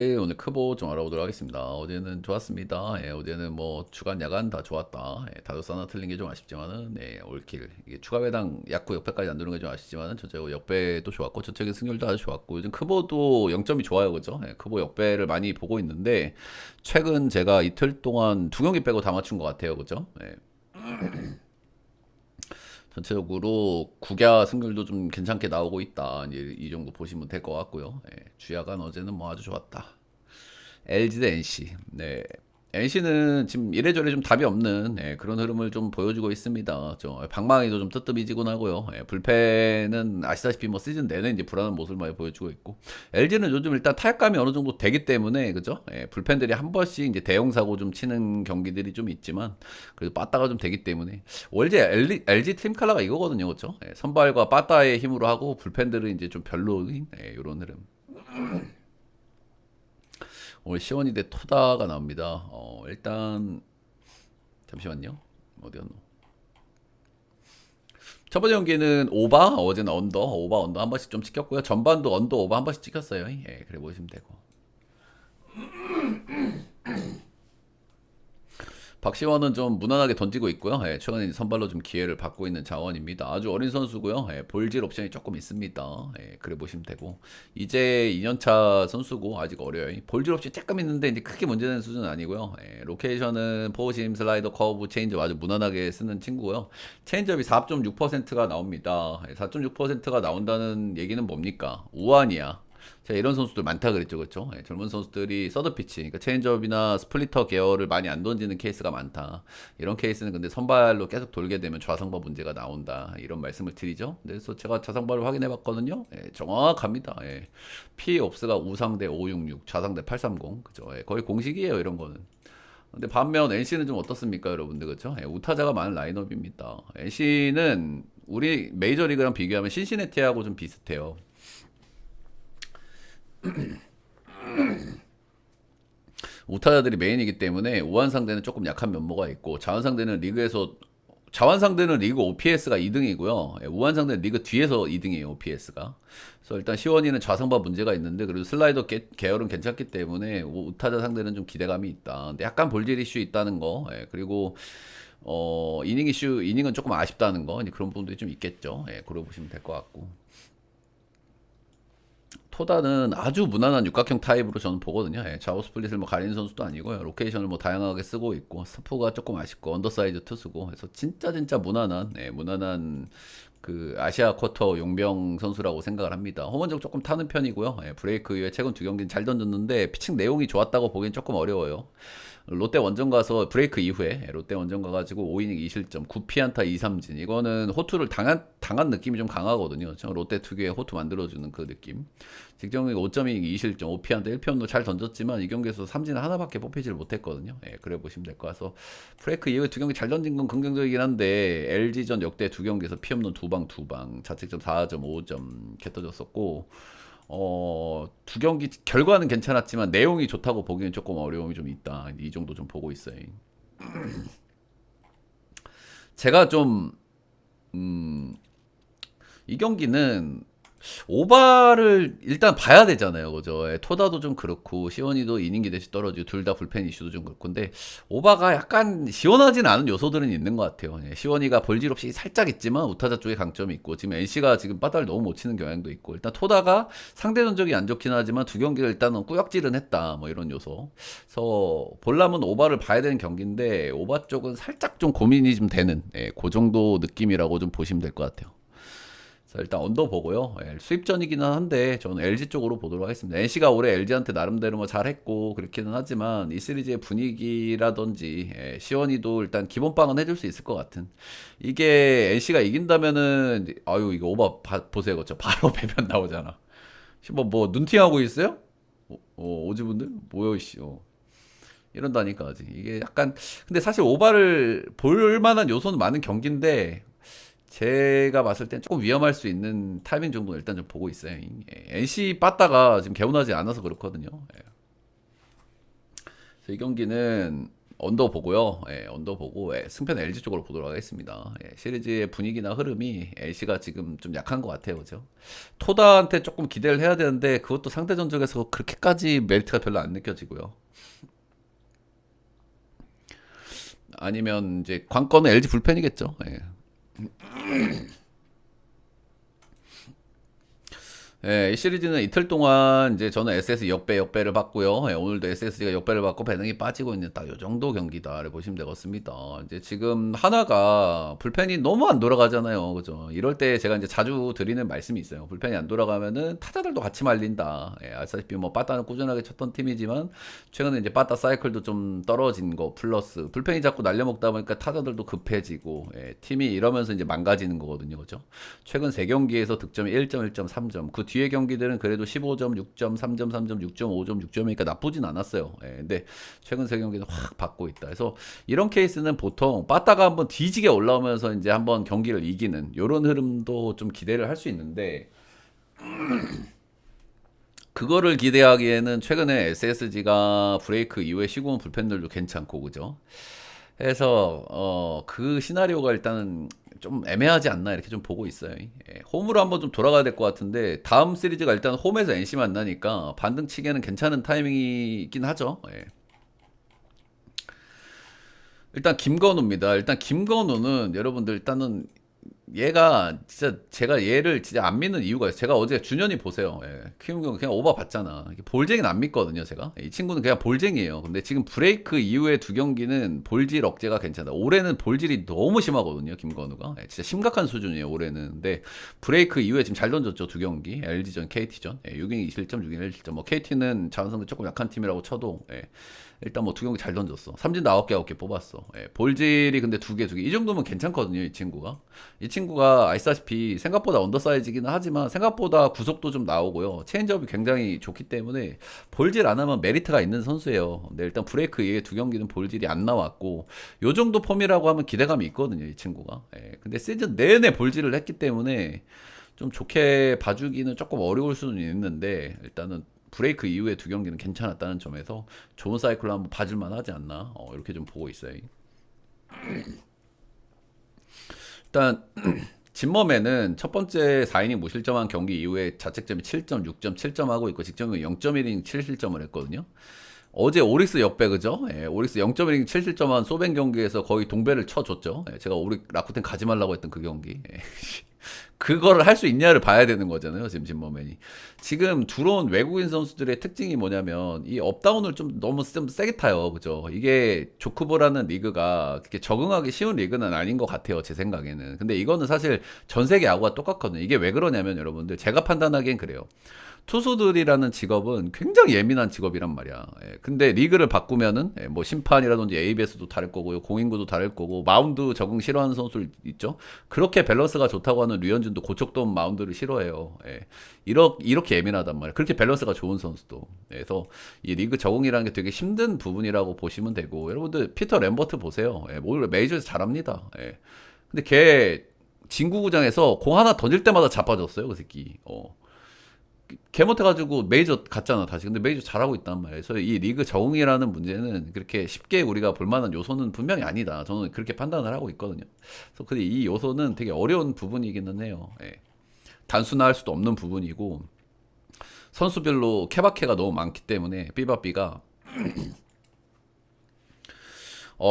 예, 오늘 크보 좀 알아보도록 하겠습니다. 어제는 좋았습니다. 예, 어제는 뭐 주간 야간 다 좋았다. 예, 다저스 하나 틀린 게 좀 아쉽지만은 올킬 이게 추가 배당 약구 역배까지 안 두는 게 좀 아쉽지만은 전체적으로 역배도 좋았고 전체적인 승률도 아주 좋았고 요즘 크보도 0점이 좋아요, 그죠? 예, 크보 역배를 많이 보고 있는데 최근 제가 이틀 동안 두 경기 빼고 다 맞춘 것 같아요, 그죠? 예, 전체적으로 국야 승률도 좀 괜찮게 나오고 있다. 이제 이 정도 보시면 될 것 같고요. 예, 주야간 어제는 뭐 아주 좋았다. LG 대 NC. 네. NC는 지금 이래저래 좀 답이 없는 그런 흐름을 좀 보여주고 있습니다. 방망이도 좀 뜨뜻해지곤 하고요. 불펜은 아시다시피 뭐 시즌 내내 이제 불안한 모습을 많이 보여주고 있고 LG는 요즘 일단 타격감이 어느 정도 되기 때문에 그죠? 불펜들이 한 번씩 이제 대형 사고 좀 치는 경기들이 좀 있지만 그래도 빠따가 좀 되기 때문에 LG 팀 칼라가 이거거든요, 그죠? 선발과 빠따의 힘으로 하고 불펜들은 이제 좀 별로인 이런 흐름. 오늘 시원이 대 토다가 나옵니다. 일단 잠시만요. 어디였노? 첫 번째 경기는 오바, 어제는 언더, 오바 언더 한 번씩 좀 찍혔고요. 전반도 언더 오바 한 번씩 찍혔어요. 예, 그래 보시면 되고. 박시원은 좀 무난하게 던지고 있고요. 예, 최근에 선발로 좀 기회를 받고 있는 자원입니다. 아주 어린 선수고요. 볼질 옵션이 조금 있습니다. 그래 보시면 되고 이제 2년차 선수고 아직 어려요. 볼질 옵션이 조금 있는데 이제 크게 문제되는 수준은 아니고요. 로케이션은 포심, 슬라이더, 커브, 체인지업 아주 무난하게 쓰는 친구고요. 체인지업이 4.6%가 나옵니다. 4.6%가 나온다는 얘기는 뭡니까? 우완이야. 제가 이런 선수들 많다 그랬죠, 그렇죠? 젊은 선수들이 서드 피치, 그러니까 체인지업이나 스플리터 계열을 많이 안 던지는 케이스가 많다. 이런 케이스는 근데 선발로 계속 돌게 되면 좌상바 문제가 나온다. 이런 말씀을 드리죠. 그래서 제가 좌상발을 확인해봤거든요. 정확합니다. P 옵스가 우상대 566, 좌상대 830, 그죠? 거의 공식이에요, 이런 거는. 근데 반면 NC는 좀 어떻습니까, 여러분들, 그죠? 우타자가 많은 라인업입니다. NC는 우리 메이저리그랑 비교하면 신시내티하고 좀 비슷해요. 우타자들이 메인이기 때문에 우한 상대는 조금 약한 면모가 있고 자완 상대는 리그 OPS가 2등이고요. 우한 상대는 리그 뒤에서 2등이에요, OPS가. 그래서 일단 시원이는 좌상바 문제가 있는데 그래도 슬라이더 계열은 괜찮기 때문에 우타자 상대는 좀 기대감이 있다. 근데 약간 볼질 이슈 있다는 거. 그리고 이닝은 조금 아쉽다는 거. 이제 그런 부분들이 좀 있겠죠. 그러 보시면 될 것 같고. 토다는 아주 무난한 육각형 타입으로 저는 보거든요. 좌우 스플릿을 뭐 가리는 선수도 아니고요. 로케이션을 뭐 다양하게 쓰고 있고 스프가 조금 아쉽고 언더사이즈 투수고 해서 진짜 무난한 무난한 그 아시아 쿼터 용병 선수라고 생각을 합니다. 홈런적 조금 타는 편이고요. 브레이크 이후에 최근 두 경기는 잘 던졌는데 피칭 내용이 좋았다고 보기엔 조금 어려워요. 롯데 원정 가서 브레이크 이후에 롯데 원정 가가지고 5이닝 2실점 9피안타 2삼진 이거는 호투를 당한 느낌이 좀 강하거든요. 롯데 특유의 호투 만들어주는 그 느낌. 직전에 5.2이닝 2실점 5피안타 1피홈도 잘 던졌지만 이 경기에서 삼진 하나밖에 뽑히질 못했거든요. 그래 보시면 될 것 같아서 브레이크 이후에 두 경기 잘 던진 건 긍정적이긴 한데 LG전 역대 두 경기에서 피홈런 두방 자책점 4점 5점 개 떠졌었고 두 경기 결과는 괜찮았지만 내용이 좋다고 보기엔 조금 어려움이 좀 있다. 이 정도 좀 보고 있어요. 제가 좀, 이 경기는 오바를 일단 봐야 되잖아요. 그죠? 토다도 좀 그렇고, 시원이도 이닝 기대치 떨어지고, 둘 다 불펜 이슈도 좀 그렇고. 근데, 오바가 약간 시원하진 않은 요소들은 있는 것 같아요. 시원이가 볼질 없이 살짝 있지만, 우타자 쪽에 강점이 있고, 지금 NC가 지금 빠따를 너무 못 치는 경향도 있고, 일단 토다가 상대 전적이 안 좋긴 하지만, 두 경기를 일단은 꾸역질은 했다. 뭐 이런 요소. 그래서, 볼라면 오바를 봐야 되는 경기인데, 오바 쪽은 살짝 좀 고민이 좀 되는, 그 정도 느낌이라고 좀 보시면 될 것 같아요. 일단 언더 보고요. 수입전이기는 한데 저는 LG 쪽으로 보도록 하겠습니다. NC가 올해 LG한테 나름대로 뭐 잘했고 그렇기는 하지만 이 시리즈의 분위기라든지 시원이도 일단 기본빵은 해줄 수 있을 것 같은. 이게 NC가 이긴다면은 아유 이거 보세요, 그렇죠? 바로 배변 나오잖아. 뭐 눈팅하고 있어요? 오지분들 뭐요, 씨. 이런다니까 아직 이게 약간 근데 사실 오바를 볼 만한 요소는 많은 경기인데 제가 봤을 땐 조금 위험할 수 있는 타이밍 정도는 일단 좀 보고 있어요. NC 빠따가 지금 개운하지 않아서 그렇거든요. 그래서 이 경기는 언더 보고요. 언더 보고 승패는 LG 쪽으로 보도록 하겠습니다. 시리즈의 분위기나 흐름이 LC가 지금 좀 약한 것 같아요, 그죠? 토다한테 조금 기대를 해야 되는데 그것도 상대 전적에서 그렇게까지 메리트가 별로 안 느껴지고요. 아니면 이제 관건은 LG 불펜이겠죠. 이 시리즈는 이틀 동안 이제 저는 SS 역배를 받고요. 오늘도 SSG가 역배를 받고 배능이 빠지고 있는 딱 요 정도 경기다를 보시면 되겠습니다. 이제 지금 하나가 불펜이 너무 안 돌아가잖아요. 그죠? 이럴 때 제가 이제 자주 드리는 말씀이 있어요. 불펜이 안 돌아가면은 타자들도 같이 말린다. 알다시피 뭐 빠따는 꾸준하게 쳤던 팀이지만 최근에 이제 빠따 사이클도 좀 떨어진 거 플러스 불펜이 자꾸 날려먹다 보니까 타자들도 급해지고 팀이 이러면서 이제 망가지는 거거든요. 그죠? 최근 3경기에서 득점이 1점, 1점, 3점. 그 뒤에 경기들은 그래도 15점, 6점, 3점, 3점, 6점, 5점, 6점이니까 나쁘진 않았어요. 근데 최근 3경기는 확 받고 있다. 그래서 이런 케이스는 보통 빠따가 한번 뒤지게 올라오면서 이제 한번 경기를 이기는 이런 흐름도 좀 기대를 할 수 있는데 그거를 기대하기에는 최근에 SSG가 브레이크 이후에 시구원 불펜들도 괜찮고 그죠? 해서 그 시나리오가 일단은 좀 애매하지 않나 이렇게 좀 보고 있어요. 홈으로 한번 좀 돌아가야 될 것 같은데 다음 시리즈가 일단 홈에서 NC 만나니까 반등 치기에는 괜찮은 타이밍이긴 하죠. 일단 김건우입니다. 일단 김건우는 여러분들 일단은 얘가 진짜 제가 얘를 진짜 안 믿는 이유가 있어요. 제가 어제 준현이 보세요. 김건우 그냥 오바 봤잖아. 볼쟁이는 안 믿거든요, 제가. 이 친구는 그냥 볼쟁이에요. 근데 지금 브레이크 이후에 2경기는 볼질 억제가 괜찮아. 올해는 볼질이 너무 심하거든요, 김건우가. 진짜 심각한 수준이에요, 올해는. 근데 브레이크 이후에 지금 잘 던졌죠, 2경기. LG전, KT전. 6이닝 2실점, 6이닝 1실점. 뭐 KT는 자원상대 조금 약한 팀이라고 쳐도 일단 뭐 2경기 잘 던졌어. 삼진 9개 뽑았어. 볼질이 근데 2개. 이 정도면 괜찮거든요, 이 친구가. 이 친구가 아시다시피 생각보다 언더사이즈기는 하지만 생각보다 구속도 좀 나오고요. 체인지업이 굉장히 좋기 때문에 볼질 안 하면 메리트가 있는 선수예요. 근데 일단 브레이크 이후에 2경기는 볼질이 안 나왔고 요 정도 폼이라고 하면 기대감이 있거든요, 이 친구가. 근데 시즌 내내 볼질을 했기 때문에 좀 좋게 봐주기는 조금 어려울 수는 있는데 일단은 브레이크 이후에 2경기는 괜찮았다는 점에서 좋은 사이클로 한번 봐줄만 하지 않나 이렇게 좀 보고 있어요. 일단 진범에는 첫 번째 4이닝 무실점한 경기 이후에 자책점이 7점, 6점, 7점 하고 있고 직전이 0.1이닝 7실점을 했거든요. 어제 오릭스 역배 그죠? 오릭스 0.1이닝 7실점한 소벤 경기에서 거의 동배를 쳐줬죠. 제가 라쿠텐 가지 말라고 했던 그 경기. 그거를 할 수 있냐를 봐야 되는 거잖아요. 지금 진머맨이. 지금 들어온 외국인 선수들의 특징이 뭐냐면 이 업다운을 좀 너무 좀 세게 타요. 그죠? 이게 조크보라는 리그가 그렇게 적응하기 쉬운 리그는 아닌 것 같아요. 제 생각에는. 근데 이거는 사실 전 세계 야구가 똑같거든요. 이게 왜 그러냐면 여러분들 제가 판단하기엔 그래요. 투수들이라는 직업은 굉장히 예민한 직업이란 말이야. 근데 리그를 바꾸면은 뭐 심판이라든지 ABS도 다를 거고요, 공인구도 다를 거고, 마운드 적응 싫어하는 선수들 있죠. 그렇게 밸런스가 좋다고 하는 류현진도 고척돔 마운드를 싫어해요. 이렇게 예민하단 말이야. 그렇게 밸런스가 좋은 선수도. 그래서 이 리그 적응이라는 게 되게 힘든 부분이라고 보시면 되고, 여러분들 피터 램버트 보세요. 올 메이저에서 잘합니다. 근데 걔 진구구장에서 공 하나 던질 때마다 자빠졌어요, 그 새끼. 개 못해가지고 메이저 갔잖아 다시. 근데 메이저 잘하고 있단 말이에요. 그래서 이 리그 적응이라는 문제는 그렇게 쉽게 우리가 볼만한 요소는 분명히 아니다. 저는 그렇게 판단을 하고 있거든요. 그래서 근데 이 요소는 되게 어려운 부분이기는 해요. 단순화할 수도 없는 부분이고 선수별로 케바케가 너무 많기 때문에 삐바삐가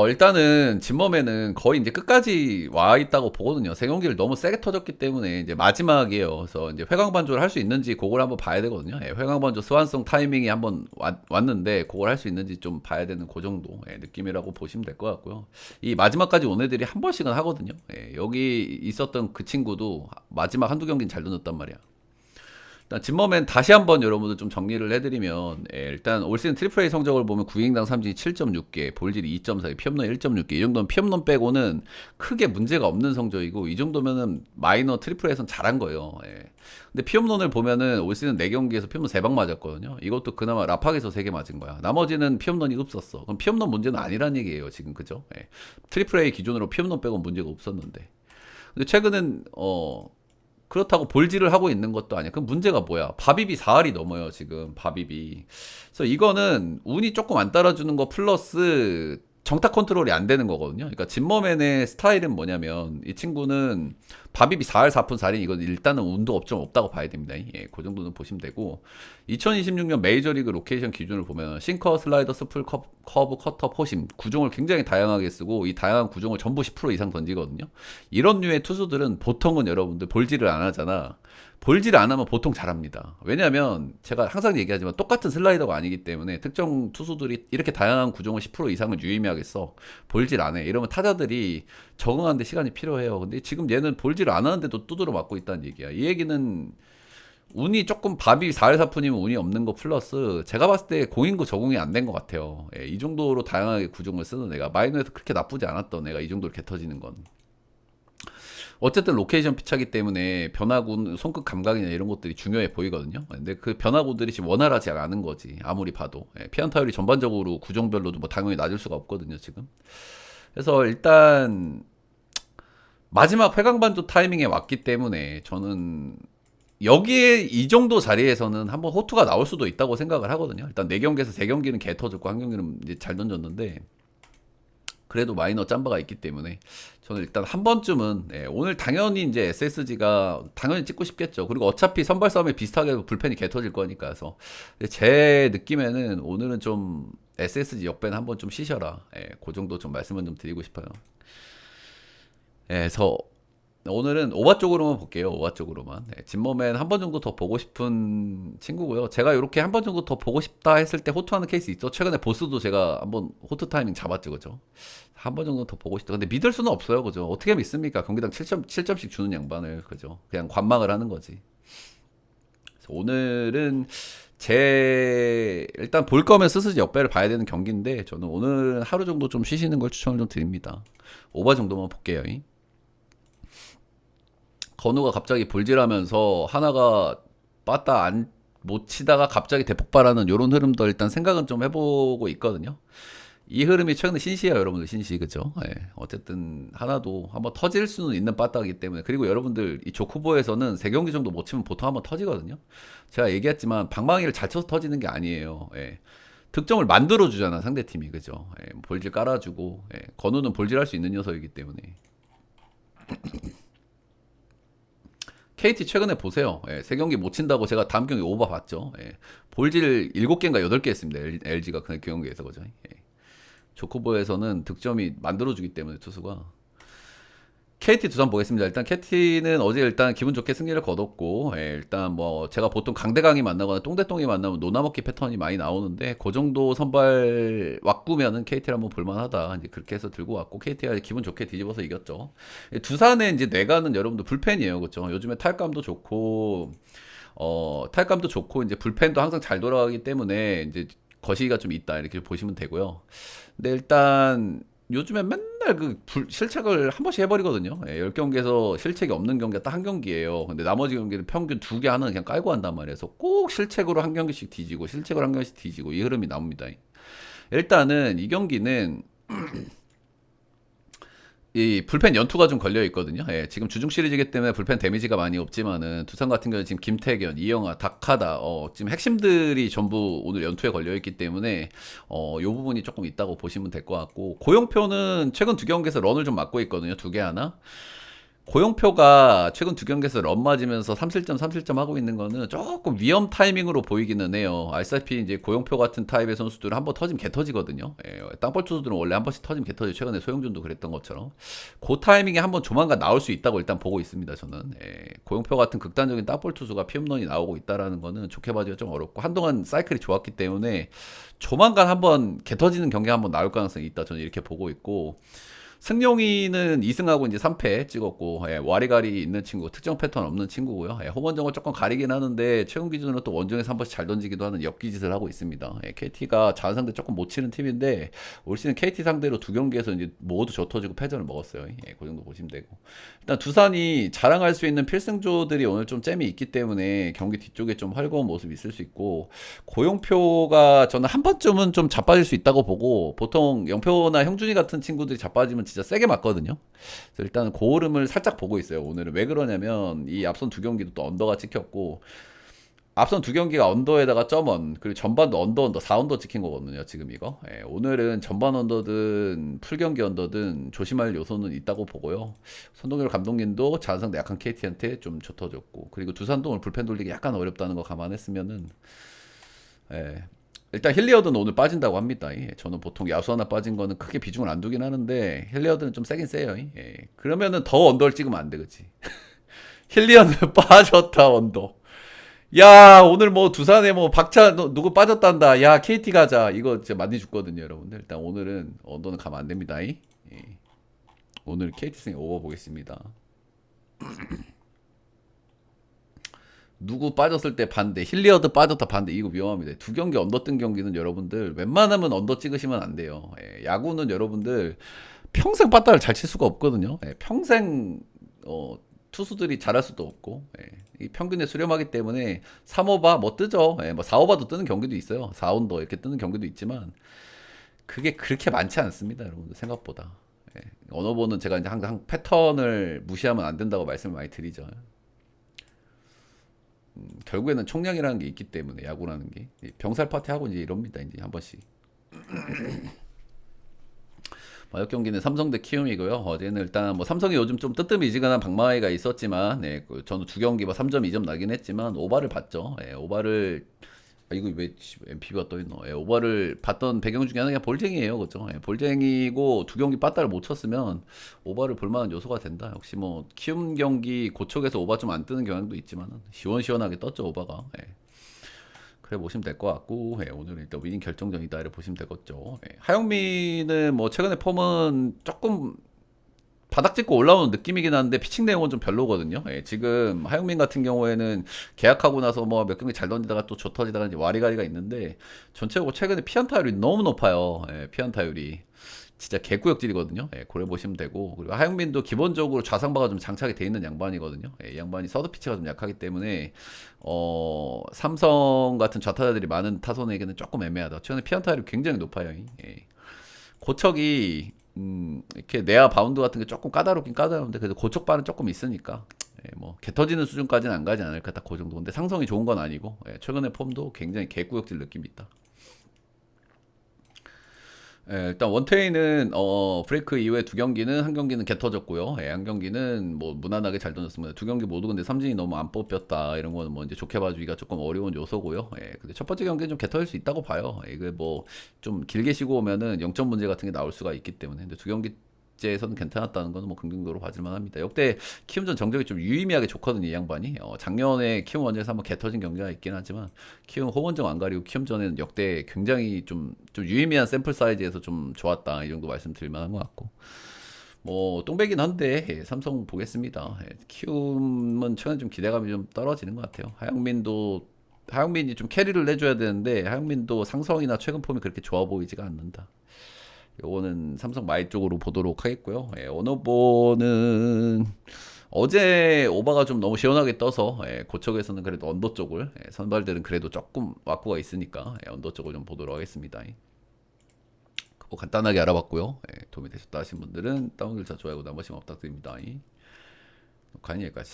일단은 진범에는 거의 이제 끝까지 와 있다고 보거든요. 세 경기를 너무 세게 터졌기 때문에 이제 마지막이에요. 그래서 이제 회강 반조를 할 수 있는지 그걸 한번 봐야 되거든요. 회강 반조 스완송 타이밍이 한번 왔는데 그걸 할 수 있는지 좀 봐야 되는 그 정도 느낌이라고 보시면 될 것 같고요. 이 마지막까지 온 애들이 한 번씩은 하거든요. 여기 있었던 그 친구도 마지막 한두 경기는 잘 던졌단 말이야. 일단 진머맨 다시 한번 여러분들 좀 정리를 해드리면 일단 올 시즌 트리플 A 성적을 보면 9이닝당 삼진이 7.6개, 볼질이 2.4개, 피홈런 1.6개. 이 정도면 피홈런 빼고는 크게 문제가 없는 성적이고 이 정도면은 마이너 트리플 A에선 잘한 거예요. 근데 피홈런을 보면은 올 시즌 4경기에서 피홈런 3방 맞았거든요. 이것도 그나마 라팍에서 3개 맞은 거야. 나머지는 피홈런이 없었어. 그럼 피홈런 문제는 아니란 얘기예요, 지금. 그죠? 트리플 A 기준으로 피홈런 빼고는 문제가 없었는데. 근데 최근엔 그렇다고 볼질을 하고 있는 것도 아니야. 그럼 문제가 뭐야? 바비비 4할이 넘어요, 지금. 바비비. 그래서 이거는 운이 조금 안 따라주는 거 플러스 정타 컨트롤이 안 되는 거거든요. 그러니까 진머맨의 스타일은 뭐냐면 이 친구는 바비비 4할 4푼 4린 이건 일단은 운도 좀 없다고 봐야 됩니다. 예, 그 정도는 보시면 되고 2026년 메이저리그 로케이션 기준을 보면 싱커, 슬라이더, 스풀, 커브, 커터, 포심 구종을 굉장히 다양하게 쓰고 이 다양한 구종을 전부 10% 이상 던지거든요. 이런 류의 투수들은 보통은 여러분들 볼질을 안 하잖아. 볼질 안 하면 보통 잘합니다. 왜냐하면 제가 항상 얘기하지만 똑같은 슬라이더가 아니기 때문에 특정 투수들이 이렇게 다양한 구종을 10% 이상을 유의미하겠어. 볼질 안 해. 이러면 타자들이 적응하는데 시간이 필요해요. 근데 지금 얘는 볼질 안 하는데도 두드려 맞고 있다는 얘기야. 이 얘기는 운이 조금 밥이 4할 4푼이면 운이 없는 거 플러스 제가 봤을 때 공인구 적응이 안 된 것 같아요. 예, 이 정도로 다양하게 구종을 쓰는 애가 마이너에서 그렇게 나쁘지 않았던 애가 이 정도로 개 터지는 건. 어쨌든 로케이션 피차기 때문에 변화구, 손끝 감각이나 이런 것들이 중요해 보이거든요. 근데 그 변화구들이 지금 원활하지 않은 거지. 아무리 봐도. 예, 피안타율이 전반적으로 구종별로도 뭐 당연히 낮을 수가 없거든요, 지금. 그래서 일단 마지막 회강반조 타이밍에 왔기 때문에 저는 여기에 이 정도 자리에서는 한번 호투가 나올 수도 있다고 생각을 하거든요. 일단 4경기에서 3경기는 개 터졌고 한 경기는 이제 잘 던졌는데 그래도 마이너 짬바가 있기 때문에 저는 일단 한 번쯤은 오늘 당연히 이제 SSG가 당연히 찍고 싶겠죠. 그리고 어차피 선발 싸움에 비슷하게 불펜이 개 터질 거니까 해서 제 느낌에는 오늘은 좀 SSG 역배는 한번 좀 쉬셔라. 그 정도 좀 말씀은 좀 드리고 싶어요. 그래서 오늘은 오바 쪽으로만 볼게요. 오바 쪽으로만. 진머맨 한 번 정도 더 보고 싶은 친구고요. 제가 이렇게 한 번 정도 더 보고 싶다 했을 때 호투하는 케이스 있죠. 최근에 보스도 제가 한번 호투 타이밍 잡았죠, 그죠? 한 번 정도 더 보고 싶다. 근데 믿을 수는 없어요, 그죠? 어떻게 믿습니까? 경기당 7점씩 주는 양반을, 그죠? 그냥 관망을 하는 거지. 그래서 오늘은 일단 볼 거면 스스지 역배를 봐야 되는 경기인데 저는 오늘 하루 정도 좀 쉬시는 걸 추천을 좀 드립니다. 오바 정도만 볼게요. 건우가 갑자기 볼질하면서 하나가 빠따 못 치다가 갑자기 대폭발하는 이런 흐름도 일단 생각은 좀 해보고 있거든요. 이 흐름이 최근에 신시야 여러분들 신시 그죠? 어쨌든 하나도 한번 터질 수는 있는 빠따이기 때문에 그리고 여러분들 이 조쿠보에서는 3경기 정도 못 치면 보통 한번 터지거든요. 제가 얘기했지만 방망이를 잘 쳐서 터지는 게 아니에요. 득점을 만들어 주잖아 상대팀이 그죠? 볼질 깔아주고 건우는 볼질할 수 있는 녀석이기 때문에. KT 최근에 보세요. 3경기 못 친다고 제가 다음 경기 오버 봤죠. 볼질 7개인가 8개 했습니다. LG가 그 경기에서 그죠. 조코보에서는 득점이 만들어주기 때문에 투수가. KT 두산 보겠습니다. 일단 KT는 어제 일단 기분 좋게 승리를 거뒀고 일단 뭐 제가 보통 강대강이 만나거나 똥대똥이 만나면 노나먹기 패턴이 많이 나오는데 그 정도 선발 왁구면은 KT를 한번 볼만하다. 이제 그렇게 해서 들고 왔고 KT가 기분 좋게 뒤집어서 이겼죠. 두산의 이제 뇌가는 여러분들 불펜이에요, 그렇죠? 요즘에 탈감도 좋고 탈감도 좋고 이제 불펜도 항상 잘 돌아가기 때문에 이제 거시기가 좀 있다 이렇게 보시면 되고요. 근데 일단 요즘에 맨날 실책을 한 번씩 해버리거든요. 10경기에서 실책이 없는 경기가 딱 한 경기예요. 근데 나머지 경기는 평균 2개 하나는 그냥 깔고 한단 말이에요. 그래서 꼭 실책으로 한 경기씩 뒤지고 실책으로 한 경기씩 뒤지고 이 흐름이 나옵니다. 일단은 이 경기는 이 불펜 연투가 좀 걸려 있거든요. 지금 주중 시리즈이기 때문에 불펜 데미지가 많이 없지만은 두산 같은 경우는 지금 김태견, 이영하, 다카다 지금 핵심들이 전부 오늘 연투에 걸려 있기 때문에 요 부분이 조금 있다고 보시면 될 것 같고 고영표는 최근 2경기에서 런을 좀 맞고 있거든요. 2개 하나. 고영표가 최근 2경기에서 런 맞으면서 3실점 하고 있는 거는 조금 위험 타이밍으로 보이기는 해요. 알다시피 이제 고영표 같은 타입의 선수들은 한번 터지면 개 터지거든요. 땅볼 투수들은 원래 한 번씩 터지면 개 터지죠. 최근에 소영준도 그랬던 것처럼. 그 타이밍에 한번 조만간 나올 수 있다고 일단 보고 있습니다. 저는. 고영표 같은 극단적인 땅볼 투수가 피홈런이 나오고 있다라는 거는 좋게 봐주기가 좀 어렵고 한동안 사이클이 좋았기 때문에 조만간 한번 개 터지는 경기 한번 나올 가능성이 있다. 저는 이렇게 보고 있고. 승용이는 2승하고 이제 3패 찍었고 와리가리 있는 친구 특정 패턴 없는 친구고요. 홈런정을 조금 가리긴 하는데 최근 기준으로 또 원정에서 한 번씩 잘 던지기도 하는 엽기짓을 하고 있습니다. KT가 자연 상대 조금 못 치는 팀인데 올 시즌 KT 상대로 2경기에서 이제 모두 져터지고 패전을 먹었어요. 그 정도 보시면 되고 일단 두산이 자랑할 수 있는 필승조들이 오늘 좀 잼이 있기 때문에 경기 뒤쪽에 좀 활거운 모습이 있을 수 있고 고영표가 저는 한 번쯤은 좀 자빠질 수 있다고 보고 보통 영표나 형준이 같은 친구들이 자빠지면 진짜 세게 맞거든요. 그래서 일단 고흐름을 살짝 보고 있어요. 오늘은 왜 그러냐면 이 앞선 2경기도 또 언더가 찍혔고 앞선 두 경기가 언더에다가 점원, 그리고 전반도 언더 4언더 찍힌 거거든요, 지금 이거. 예, 오늘은 전반 언더든 풀경기 언더든 조심할 요소는 있다고 보고요. 손동열 감독님도 자상대 약한 KT한테 좀 젖어줬고, 그리고 두산도 오늘 불펜 돌리기 약간 어렵다는 거 감안했으면은, 예, 일단 힐리어드는 오늘 빠진다고 합니다. 예, 저는 보통 야수 하나 빠진 거는 크게 비중을 안 두긴 하는데, 힐리어드는 좀 세긴 세요. 예, 그러면은 더 언더를 찍으면 안 되겠지. 힐리어드 빠졌다, 언더. 야, 오늘 뭐 두산에 뭐 박차 누구 빠졌단다. 야, KT 가자. 이거 진짜 많이 죽거든요, 여러분들. 일단 오늘은 언더는 가면 안 됩니다. 오늘 KT 승에 오버 보겠습니다. 누구 빠졌을 때 반대, 힐리어드 빠졌다 반대. 이거 위험합니다. 두 경기 언더 뜬 경기는 여러분들 웬만하면 언더 찍으시면 안 돼요. 야구는 여러분들 평생 빠따를 잘 칠 수가 없거든요. 평생 투수들이 잘할 수도 없고 이 평균에 수렴하기 때문에 3오바 뭐 뜨죠. 뭐 4오바도 뜨는 경기도 있어요. 4언더 이렇게 뜨는 경기도 있지만 그게 그렇게 많지 않습니다, 여러분들 생각보다. 언어보는 제가 이제 항상 패턴을 무시하면 안 된다고 말씀을 많이 드리죠. 결국에는 총량이라는 게 있기 때문에 야구라는 게 병살 파티 하고 이제 이럽니다. 이제 한 번씩. 마역 경기는 삼성 대 키움이고요. 어제는 일단 뭐 삼성이 요즘 좀 뜨뜻미지근한 방망이가 있었지만, 저는 두 경기 뭐 3점, 2점 나긴 했지만 오바를 봤죠. 오바를 이거 왜 MP가 떠 있노? 오바를 봤던 배경 중에 하나가 볼쟁이에요, 그죠? 볼쟁이고 두 경기 빠따를 못 쳤으면 오바를 볼 만한 요소가 된다. 역시 뭐 키움 경기 고척에서 오바 좀 안 뜨는 경향도 있지만 시원시원하게 떴죠, 오바가. 그래 보시면 될 것 같고, 오늘은 일단 위닝 결정전이다 이렇게 보시면 되겠죠. 하영민은 뭐 최근에 폼은 조금 바닥 짚고 올라오는 느낌이긴 한데 피칭 내용은 좀 별로거든요. 지금 하영민 같은 경우에는 계약하고 나서 뭐 몇 경기 잘 던지다가 또 조 터지다가 이제 와리가리가 있는데 전체적으로 최근에 피안타율이 너무 높아요. 피안타율이. 진짜 개구역질이거든요. 고려 보시면 되고, 그리고 하영민도 기본적으로 좌상바가 좀 장착이 돼 있는 양반이거든요. 이 양반이 서드 피치가 좀 약하기 때문에 삼성 같은 좌타자들이 많은 타선에게는 조금 애매하다. 최근에 피안타율이 굉장히 높아요. 고척이 이렇게 내야 바운드 같은 게 조금 까다롭긴 까다로운데 그래도 고척반은 조금 있으니까 뭐 개터지는 수준까지는 안 가지 않을까 딱 그 정도. 근데 상성이 좋은 건 아니고 최근에 폼도 굉장히 개구역질 느낌이 있다. 일단 원태인은 브레이크 이후에 두 경기는 한 경기는 개 터졌고요. 한 경기는 뭐 무난하게 잘 던졌습니다. 두 경기 모두 근데 삼진이 너무 안 뽑혔다 이런 거는 뭐 이제 좋게 봐주기가 조금 어려운 요소고요. 근데 첫 번째 경기는 좀 개 터질 수 있다고 봐요. 이게 뭐 좀 길게 쉬고 오면은 영점 문제 같은 게 나올 수가 있기 때문에. 근데 두 경기째에서는 괜찮았다는 거는 뭐 긍정적으로 봐줄만 합니다. 역대 키움전 정적이 좀 유의미하게 좋거든요, 이 양반이. 작년에 키움 원정에서 한번 개 터진 경기가 있긴 하지만 키움 홈원정 안 가리고 키움전에는 역대 굉장히 좀 유의미한 샘플 사이즈에서 좀 좋았다 이 정도 말씀드릴 만한 것 같고, 뭐 똥배긴 한데 삼성 보겠습니다. 키움은 최근 좀 기대감이 좀 떨어지는 것 같아요. 하영민이 좀 캐리를 내줘야 되는데 하영민도 상성이나 최근 폼이 그렇게 좋아 보이지가 않는다. 요거는 삼성 마이 쪽으로 보도록 하겠고요. 언어보는 어제 오바가 좀 너무 시원하게 떠서 고척에서는 그래도 언더 쪽을, 선발들은 그래도 조금 왁구가 있으니까 언더 쪽을 좀 보도록 하겠습니다. 그거 간단하게 알아봤고요. 도움이 되셨다 하신 분들은 다운 글자 좋아요 구독 한 번씩 부탁드립니다. 녹화는 여기까지.